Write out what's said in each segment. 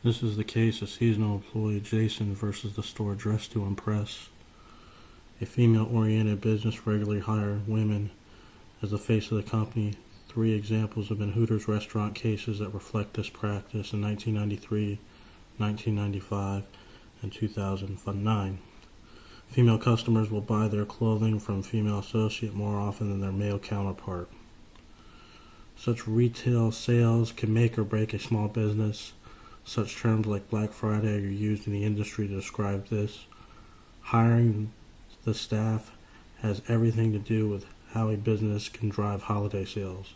This is the case of seasonal employee Jason versus the store Dressed to Impress. A female-oriented business regularly hires women as the face of the company. Three examples have been Hooters restaurant cases that reflect this practice in 1993, 1995, and 2009. Female customers will buy their clothing from female associate more often than their male counterpart. Such retail sales can make or break a small business. Such terms like Black Friday are used in the industry to describe this. Hiring the staff has everything to do with how a business can drive holiday sales.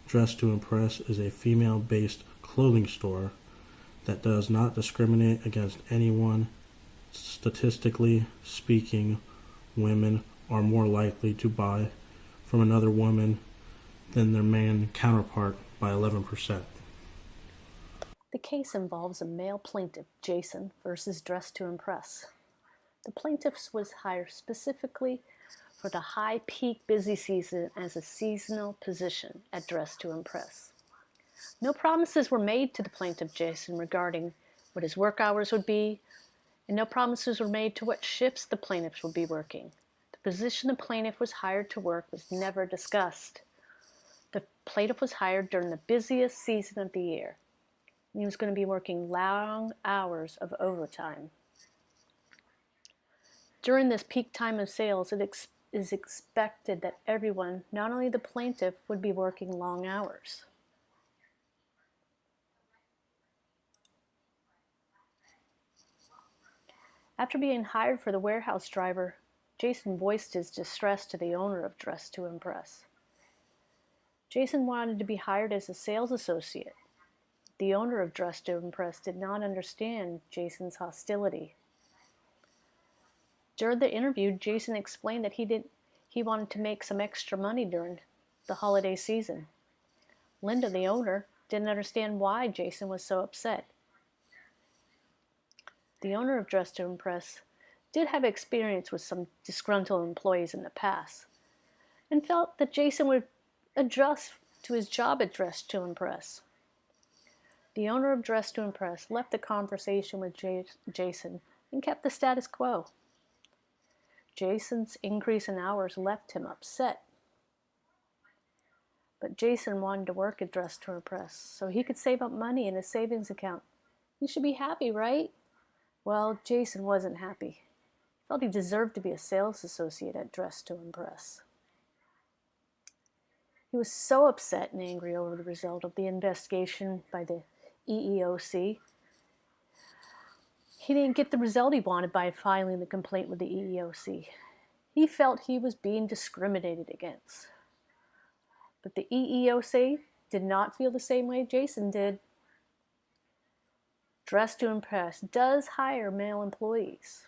Dressed to Impress is a female-based clothing store that does not discriminate against anyone. Statistically speaking, women are more likely to buy from another woman than their man counterpart by 11%. The case involves a male plaintiff, Jason, versus Dressed to Impress. The plaintiff was hired specifically for the high peak busy season as a seasonal position at Dressed to Impress. No promises were made to the plaintiff, Jason, regarding what his work hours would be, and no promises were made to what shifts the plaintiff would be working. The position the plaintiff was hired to work was never discussed. The plaintiff was hired during the busiest season of the year. He was going to be working long hours of overtime. During this peak time of sales, it is expected that everyone, not only the plaintiff, would be working long hours. After being hired for the warehouse driver, Jason voiced his distress to the owner of Dressed to Impress. Jason wanted to be hired as a sales associate. The owner of Dressed to Impress did not understand Jason's hostility. During the interview, Jason explained that he wanted to make some extra money during the holiday season. Linda, the owner, didn't understand why Jason was so upset. The owner of Dressed to Impress did have experience with some disgruntled employees in the past and felt that Jason would adjust to his job at Dressed to Impress. The owner of Dressed to Impress left the conversation with Jason and kept the status quo. Jason's increase in hours left him upset. But Jason wanted to work at Dressed to Impress so he could save up money in his savings account. He should be happy, right? Well, Jason wasn't happy. He felt he deserved to be a sales associate at Dressed to Impress. He was so upset and angry over the result of the investigation by the EEOC. He didn't get the result he wanted by filing the complaint with the EEOC. He felt he was being discriminated against. But the EEOC did not feel the same way Jason did. Dressed to Impress does hire male employees.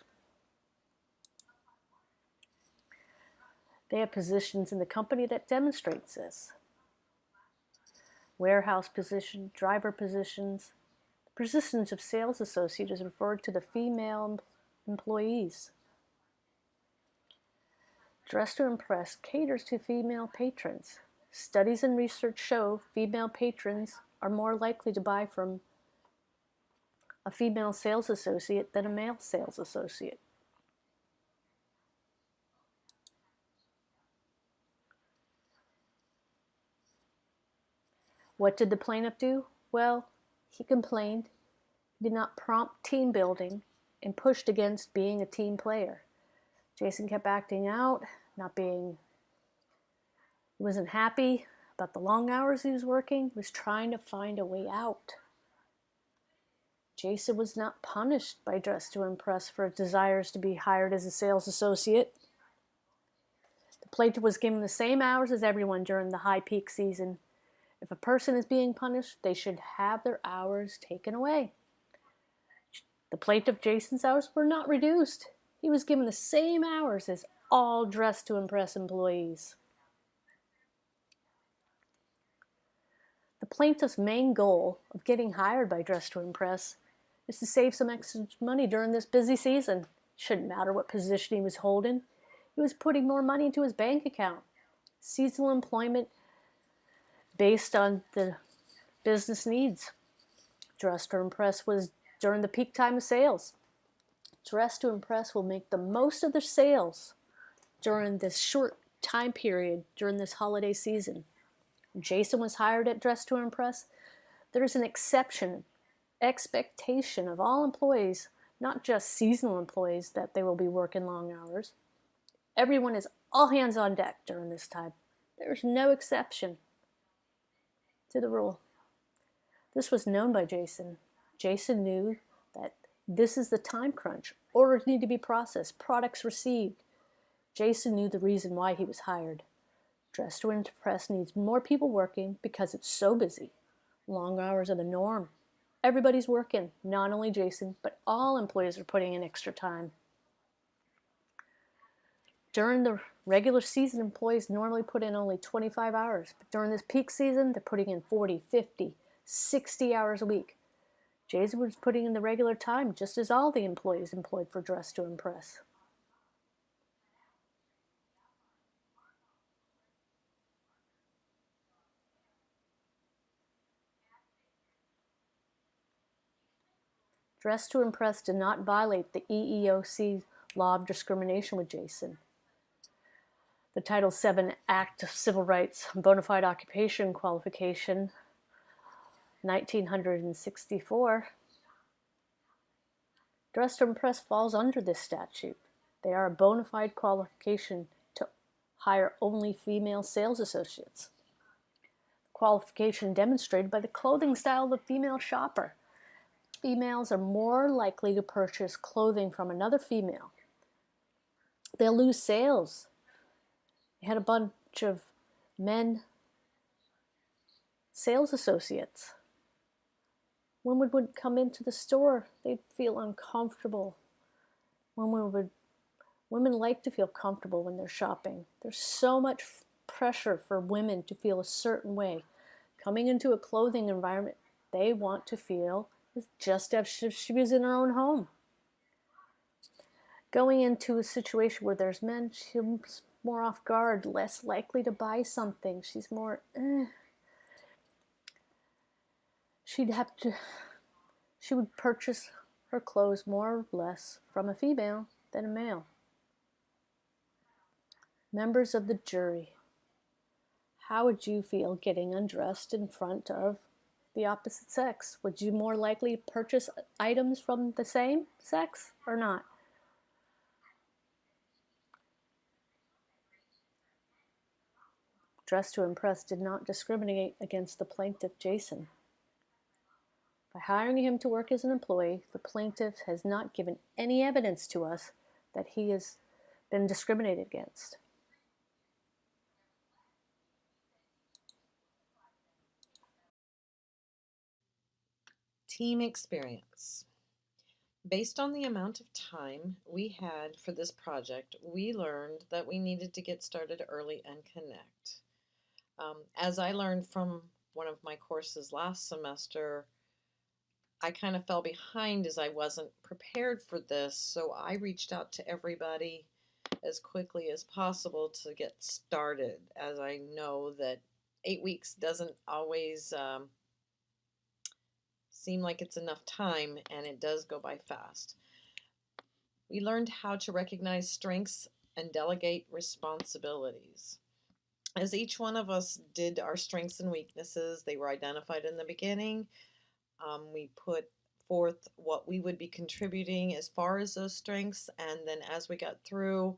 They have positions in the company that demonstrates this. Warehouse position, driver positions. The positions of sales associate is referred to the female employees. Dressed to Impress caters to female patrons. Studies and research show female patrons are more likely to buy from a female sales associate than a male sales associate. What did the plaintiff do? Well, he complained, did not prompt team building, and pushed against being a team player. Jason kept acting out, he wasn't happy about the long hours he was working, he was trying to find a way out. Jason was not punished by Dressed to Impress for his desires to be hired as a sales associate. The plaintiff was given the same hours as everyone during the high peak season. If a person is being punished, they should have their hours taken away. The plaintiff, Jason's hours, were not reduced. He was given the same hours as all Dressed to Impress employees. The plaintiff's main goal of getting hired by Dressed to Impress is to save some extra money during this busy season. Shouldn't matter what position he was holding. He was putting more money into his bank account. Seasonal employment based on the business needs. Dressed to Impress was During the peak time of sales, Dress to Impress will make the most of their sales during this short time period during this holiday season. Jason was hired at Dress to Impress. There's an expectation of all employees, not just seasonal employees, that they will be working long hours. Everyone is all hands on deck during this time. There's no exception to the rule. This was known by Jason. Jason knew that this is the time crunch. Orders need to be processed, products received. Jason knew the reason why he was hired. Dress to Impress needs more people working because it's so busy. Long hours are the norm. Everybody's working, not only Jason, but all employees are putting in extra time. During the regular season, employees normally put in only 25 hours, but during this peak season, they're putting in 40, 50, 60 hours a week. Jason was putting in the regular time, just as all the employees employed for Dress to Impress. Dress to Impress did not violate the EEOC law of discrimination with Jason. The Title VII Act of Civil Rights, Bona Fide Occupation Qualification, 1964. Dress to Impress falls under this statute. They are a bona fide qualification to hire only female sales associates. Qualification demonstrated by the clothing style of the female shopper. Females are more likely to purchase clothing from another female. They'll lose sales. They had a bunch of men sales associates. Women would come into the store, they'd feel uncomfortable. Women like to feel comfortable when they're shopping. There's so much pressure for women to feel a certain way. Coming into a clothing environment, they want to feel just as if she was in her own home. Going into a situation where there's men, she's more off guard, less likely to buy something. She's more, she would purchase her clothes more or less from a female than a male. Members of the jury, how would you feel getting undressed in front of the opposite sex? Would you more likely purchase items from the same sex or not? Dress to Impress did not discriminate against the plaintiff, Jason. By hiring him to work as an employee, the plaintiff has not given any evidence to us that he has been discriminated against. Team experience. Based on the amount of time we had for this project, we learned that we needed to get started early and connect. As I learned from one of my courses last semester, I kind of fell behind as I wasn't prepared for this, so I reached out to everybody as quickly as possible to get started, as I know that 8 weeks doesn't always seem like it's enough time, and it does go by fast. We learned how to recognize strengths and delegate responsibilities. As each one of us did our strengths and weaknesses, they were identified in the beginning. We put forth what we would be contributing as far as those strengths, and then as we got through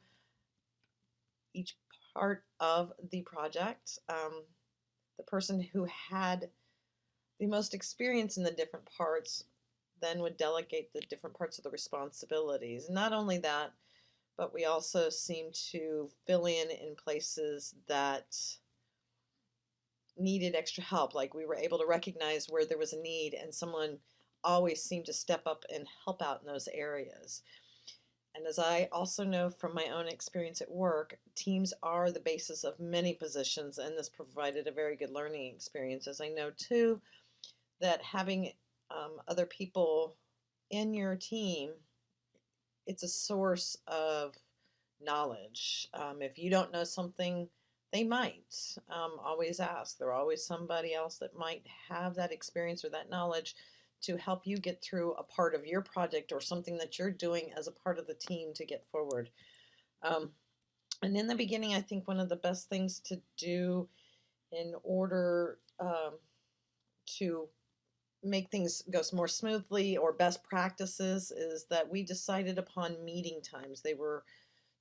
each part of the project, the person who had the most experience in the different parts then would delegate the different parts of the responsibilities. Not only that, but we also seemed to fill in places that needed extra help. Like we were able to recognize where there was a need, and someone always seemed to step up and help out in those areas. And as I also know from my own experience at work, teams are the basis of many positions, and this provided a very good learning experience. As I know too, that having other people in your team, it's a source of knowledge. If you don't know something, they might always ask. There's always somebody else that might have that experience or that knowledge to help you get through a part of your project or something that you're doing as a part of the team to get forward. And in the beginning, I think one of the best things to do in order to make things go more smoothly, or best practices, is that we decided upon meeting times. They were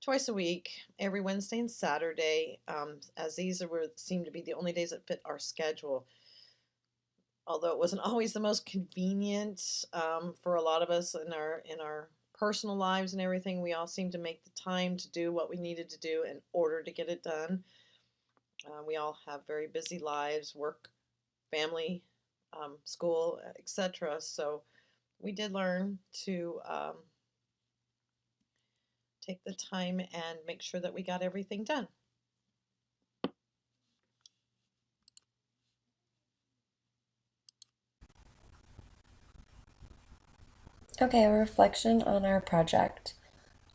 twice a week, every Wednesday and Saturday, as these seemed to be the only days that fit our schedule. Although it wasn't always the most convenient for a lot of us in our personal lives and everything, we all seemed to make the time to do what we needed to do in order to get it done. We all have very busy lives, work, family, school, etc. So we did learn to take the time and make sure that we got everything done. Okay, a reflection on our project.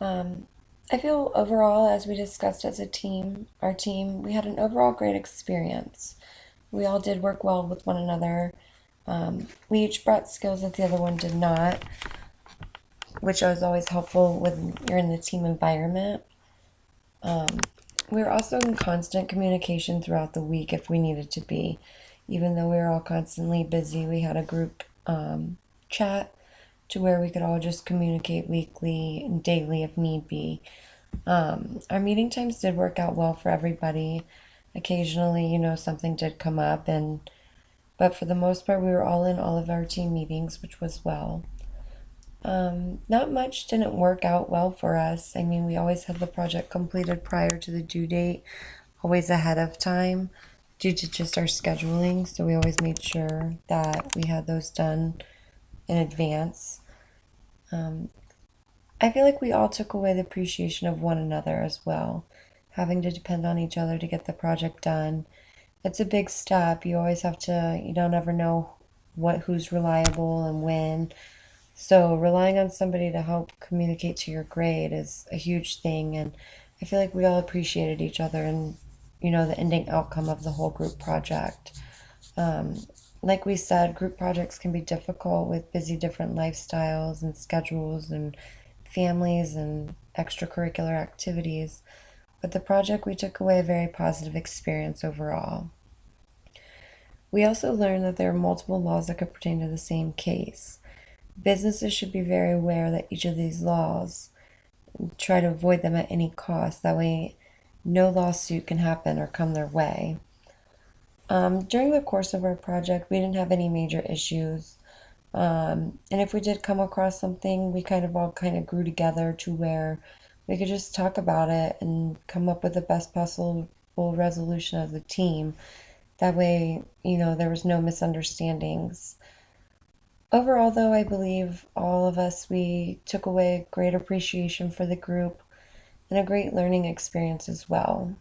I feel overall, as we discussed as a team, our team, we had an overall great experience. We all did work well with one another. We each brought skills that the other one did not, which is always helpful when you're in the team environment. We were also in constant communication throughout the week if we needed to be. Even though we were all constantly busy, we had a group chat to where we could all just communicate weekly and daily if need be. Our meeting times did work out well for everybody. Occasionally, something did come up, but for the most part, we were all in all of our team meetings, which was well. Not much didn't work out well for us. I mean, we always had the project completed prior to the due date, always ahead of time due to just our scheduling. So we always made sure that we had those done in advance. I feel like we all took away the appreciation of one another as well, having to depend on each other to get the project done. It's a big step. You always have to, you don't ever know who's reliable and when. So relying on somebody to help communicate to your grade is a huge thing, and I feel like we all appreciated each other and the ending outcome of the whole group project. Like we said, group projects can be difficult with busy different lifestyles and schedules and families and extracurricular activities, but the project we took away a very positive experience overall. We also learned that there are multiple laws that could pertain to the same case. Businesses should be very aware that each of these laws, try to avoid them at any cost. That way, no lawsuit can happen or come their way. During the course of our project, we didn't have any major issues. And if we did come across something, we all grew together to where we could just talk about it and come up with the best possible resolution of the team. That way, there was no misunderstandings. Overall, though, I believe all of us, we took away great appreciation for the group and a great learning experience as well.